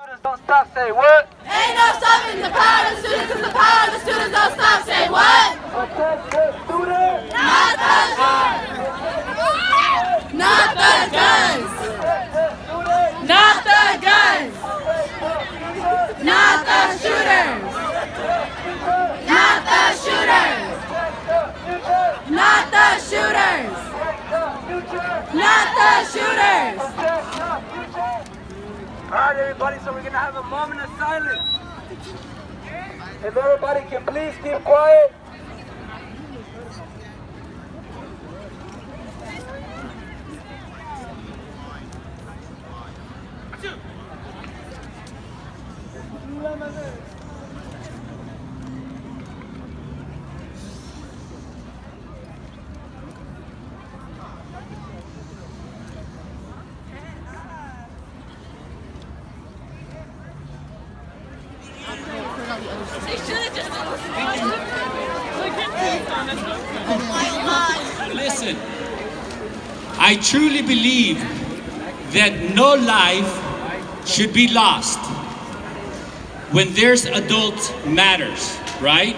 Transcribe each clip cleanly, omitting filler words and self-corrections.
Students don't stop, say what? Ain't no stopping the power of the students, 'cause the power of the students don't stop. Say what? Protect the students! Not the Not the guns! Not the guns! Not the shooters! Not the shooters! Not the shooters! Not the shooters! Alright everybody, so we're gonna have a moment of silence. If everybody can please keep quiet. Listen, I truly believe that no life should be lost when there's adult matters, right?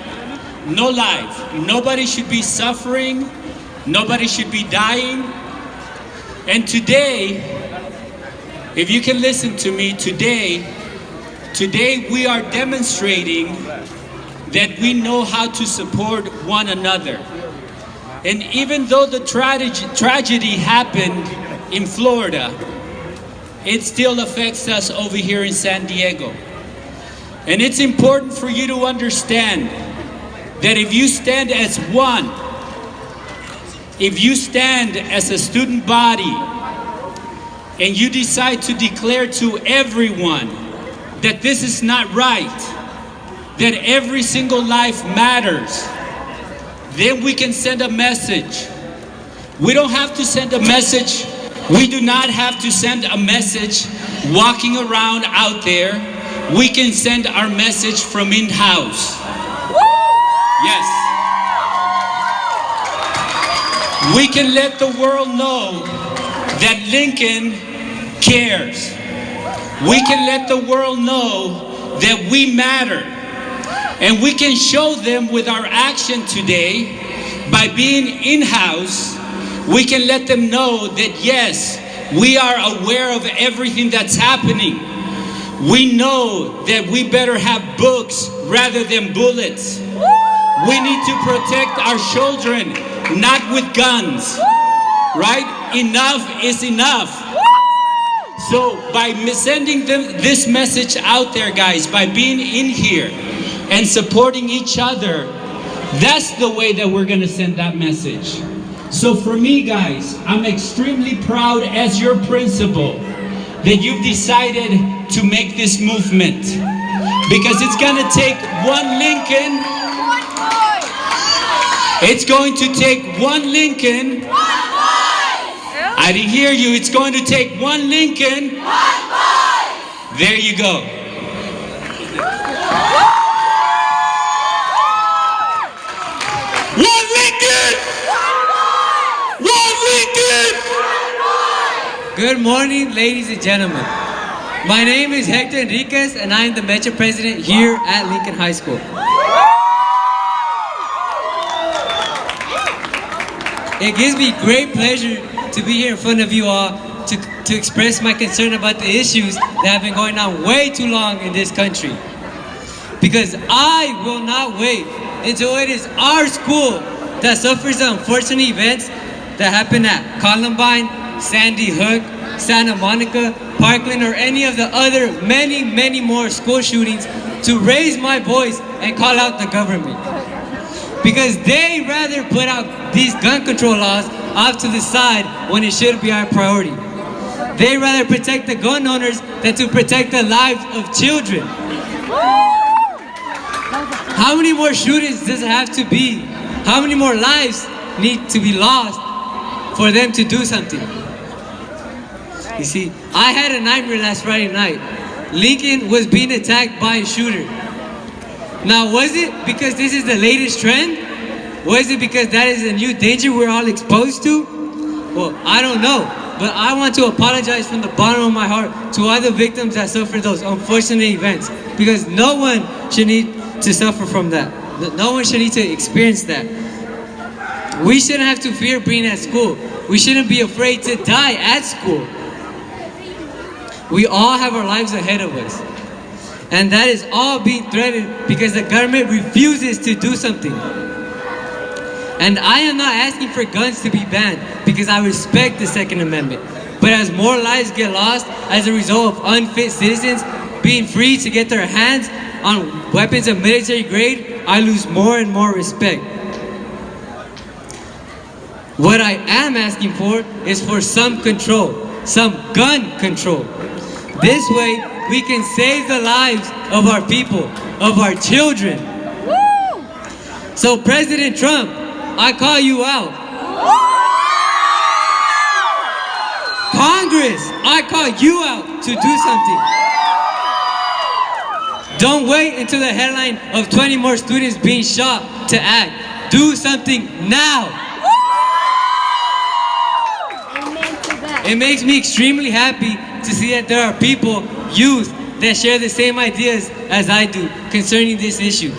No life. Nobody should be suffering. Nobody should be dying. And today, if you can listen to me, today we are demonstrating that we know how to support one another. And even though the tragedy happened in Florida, it still affects us over here in San Diego. And it's important for you to understand that if you stand as one, if you stand as a student body, and you decide to declare to everyone that this is not right, that every single life matters, then we can send a message. We don't have to send a message. We do not have to send a message walking around out there. We can send our message from in-house. Yes. We can let the world know that Lincoln cares. We can let the world know that we matter. And we can show them with our action today, by being in-house, we can let them know that yes, we are aware of everything that's happening. We know that we better have books rather than bullets. We need to protect our children, not with guns, right? Enough is enough. So by sending this message out there, guys, by being in here and supporting each other, that's the way that we're gonna send that message. So for me, guys, I'm extremely proud as your principal that you've decided to make this movement, because it's gonna take one Lincoln. It's going to take one Lincoln. I didn't hear you. It's going to take one Lincoln. There you go. One Lincoln! One Lincoln! Good morning, ladies and gentlemen. My name is Hector Enriquez, and I am the Metro President here at Lincoln High School. It gives me great pleasure to be here in front of you all to express my concern about the issues that have been going on way too long in this country. Because I will not wait until it is our school that suffers the unfortunate events that happen at Columbine, Sandy Hook, Santa Monica, Parkland, or any of the other many more school shootings to raise my voice and call out the government. Because they rather put out these gun control laws off to the side when it should be our priority. They rather protect the gun owners than to protect the lives of children. How many more shootings does it have to be? How many more lives need to be lost for them to do something? You see, I had a nightmare last Friday night. Lincoln was being attacked by a shooter. Now, was it because this is the latest trend? Was it because that is a new danger we're all exposed to? Well, I don't know. but I want to apologize from the bottom of my heart to all the victims that suffered those unfortunate events, because no one should need to suffer from that. No one should need to experience that. We shouldn't have to fear being at school. We shouldn't be afraid to die at school. We all have our lives ahead of us. And that is all being threatened because the government refuses to do something. And I am not asking for guns to be banned because I respect the Second Amendment. But as more lives get lost as a result of unfit citizens being free to get their hands on weapons of military grade, I lose more and more respect. What I am asking for is for some control, some gun control. This way, we can save the lives of our people, of our children. Woo! So President Trump, I call you out. Congress, I call you out to do something. Don't wait until the headline of 20 more students being shot to act. Do something now. It makes me extremely happy to see that there are people, youth, that share the same ideas as I do concerning this issue.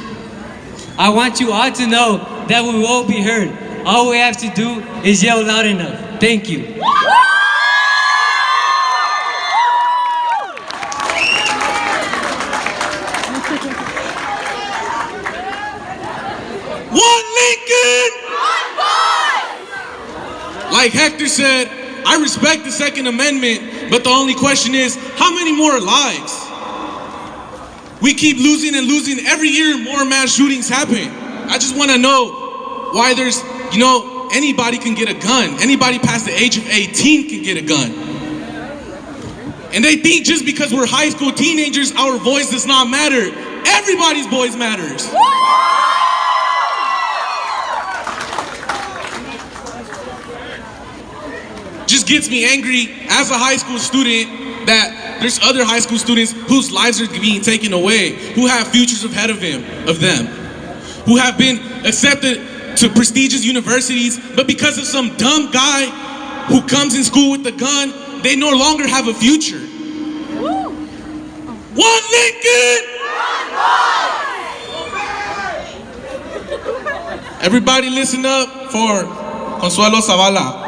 I want you all to know that we will be heard. All we have to do is yell loud enough. Thank you. One Lincoln! Like Hector said, I respect the Second Amendment, but the only question is, how many more lives? We keep losing and losing. Every year, more mass shootings happen. I just want to know why there's, anybody can get a gun. Anybody past the age of 18 can get a gun. And they think just because we're high school teenagers, our voice does not matter. Everybody's voice matters. Just gets me angry as a high school student that there's other high school students whose lives are being taken away, who have futures ahead of them, who have been accepted to prestigious universities, but because of some dumb guy who comes in school with a gun, they no longer have a future. One Lincoln! Everybody listen up for Consuelo Zavala.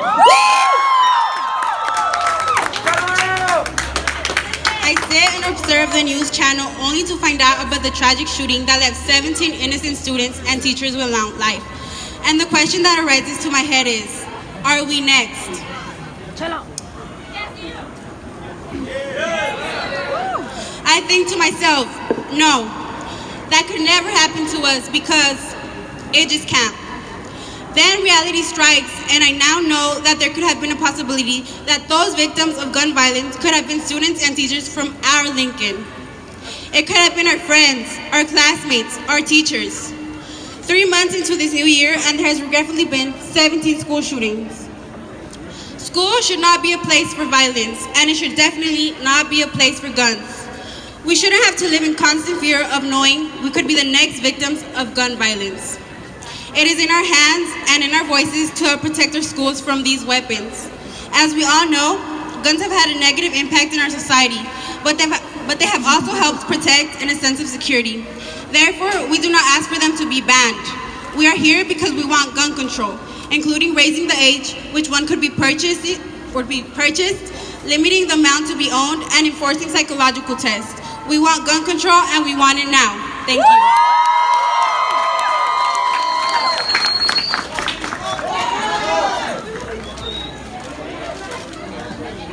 I sit and observe the news channel only to find out about the tragic shooting that left 17 innocent students and teachers without life. And the question that arises to my head is, are we next? I think to myself, no, that could never happen to us because it just can't. Then reality strikes, and I now know that there could have been a possibility that those victims of gun violence could have been students and teachers from our Lincoln. It could have been our friends, our classmates, our teachers. 3 months into this new year, and there has regretfully been 17 school shootings. School should not be a place for violence, and it should definitely not be a place for guns. We shouldn't have to live in constant fear of knowing we could be the next victims of gun violence. It is in our hands and in our voices to help protect our schools from these weapons. As we all know, guns have had a negative impact in our society, but they have also helped protect in a sense of security. Therefore, we do not ask for them to be banned. We are here because we want gun control, including raising the age which one could be purchased, limiting the amount to be owned, and enforcing psychological tests. We want gun control and we want it now. Thank you.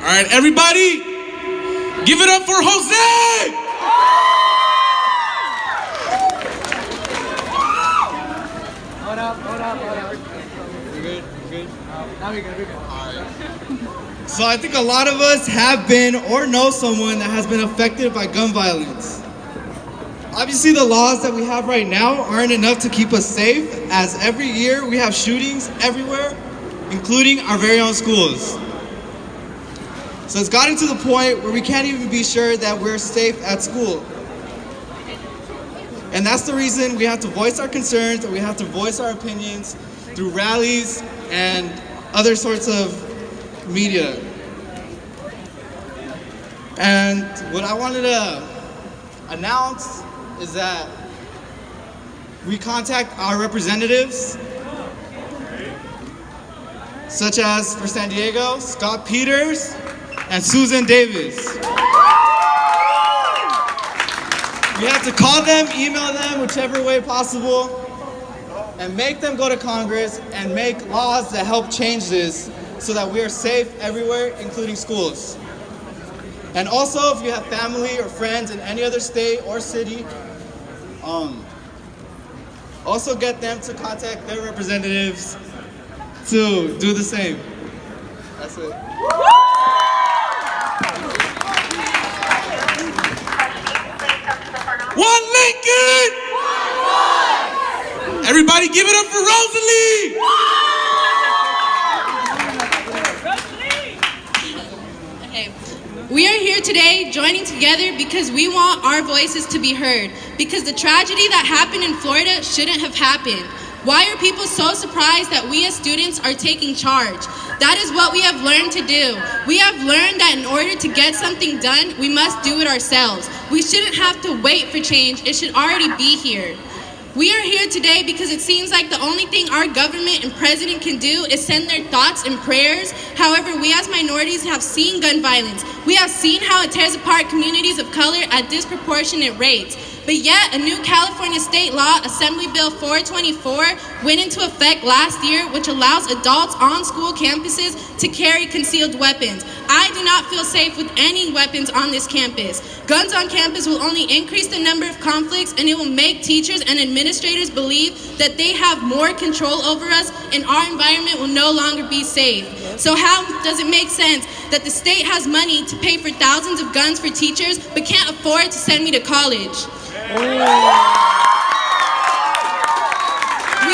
All right, everybody, give it up for Jose! Hold up. We're good. Now we're good. All right. So I think a lot of us have been or know someone that has been affected by gun violence. Obviously, the laws that we have right now aren't enough to keep us safe, as every year we have shootings everywhere, including our very own schools. So it's gotten to the point where we can't even be sure that we're safe at school. And that's the reason we have to voice our concerns, and we have to voice our opinions through rallies and other sorts of media. And what I wanted to announce is that we contact our representatives, such as for San Diego, Scott Peters and Susan Davis. We have to call them, email them, whichever way possible, and make them go to Congress and make laws that help change this so that we are safe everywhere, including schools. And also, if you have family or friends in any other state or city, also get them to contact their representatives to do the same. That's it. One Lincoln! Everybody give it up for Rosalie! Okay. We are here today joining together because we want our voices to be heard. Because the tragedy that happened in Florida shouldn't have happened. Why are people so surprised that we as students are taking charge? That is what we have learned to do. We have learned that in order to get something done, we must do it ourselves. We shouldn't have to wait for change. It should already be here. We are here today because it seems like the only thing our government and president can do is send their thoughts and prayers. However, we as minorities have seen gun violence. We have seen how it tears apart communities of color at disproportionate rates. But yet, a new California state law, Assembly Bill 424, went into effect last year, which allows adults on school campuses to carry concealed weapons. I do not feel safe with any weapons on this campus. Guns on campus will only increase the number of conflicts, and it will make teachers and administrators believe that they have more control over us, and our environment will no longer be safe. So how does it make sense that the state has money to pay for thousands of guns for teachers, but can't afford to send me to college? We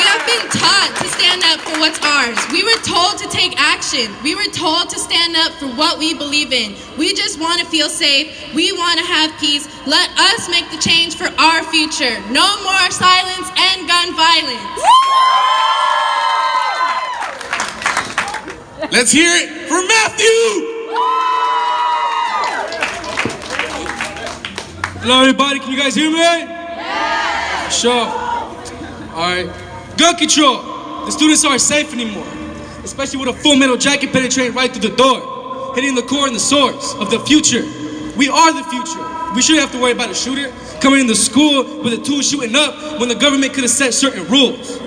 have been taught to stand up for what's ours. We were told to take action. We were told to stand up for what we believe in. We just want to feel safe. We want to have peace. Let us make the change for our future. No more silence and gun violence. Let's hear it for Matthew! Hello everybody, can you guys hear me? Yeah! Sure. Alright. Gun control. The students aren't safe anymore. Especially with a full metal jacket penetrating right through the door. Hitting the core and the source of the future. We are the future. We shouldn't have to worry about a shooter coming into school with a tool shooting up when the government could have set certain rules.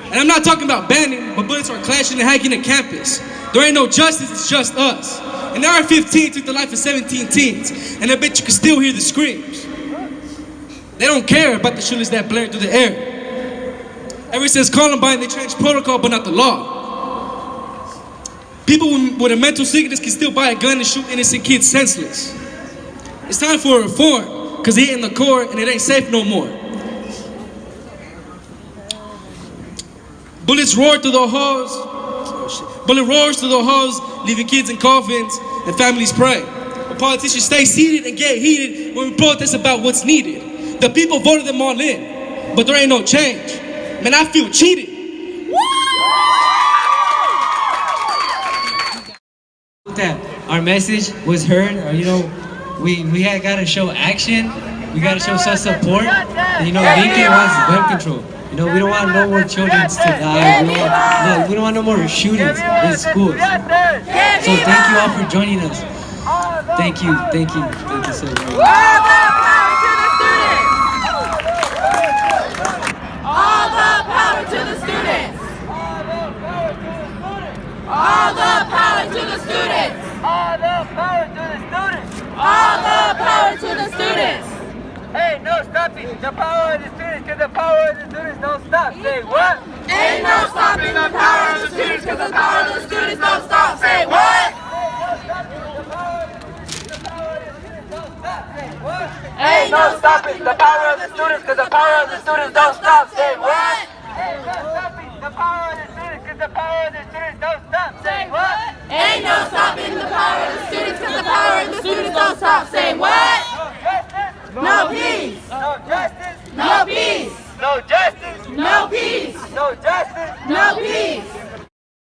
And I'm not talking about banning, but bullets are clashing and hacking the campus. There ain't no justice, it's just us. An AR-15 took the life of 17 teens, and I bet you can still hear the screams. They don't care about the shooters that blared through the air. Ever since Columbine, they changed protocol, but not the law. People with a mental sickness can still buy a gun and shoot innocent kids senseless. It's time for a reform, because they're in the core and it ain't safe no more. Bullets roar through the halls. Bullet roars through the halls, leaving kids in coffins and families pray. The politicians stay seated and get heated when we protest about what's needed. The people voted them all in, but there ain't no change. Man, I feel cheated. That our message was heard, or we had got to show action. We got to show some support. And, Lincoln wants gun control. We don't want no more children to die. We don't want no more shootings in schools. So thank you all for joining us. Thank you so much. All the power to the students! All the power to the students! All the power to the students! All the power to the students! Hey, no stopping the power of the students, because the power of the students don't stop. Say what? Ain't no stopping the power of the students, because the power of the students don't stop. Say what? Ain't no stopping the power of the students, because the power of the students don't stop. Say what? Ain't no stopping the power of the students, because the power of the students don't stop. Say what? Ain't no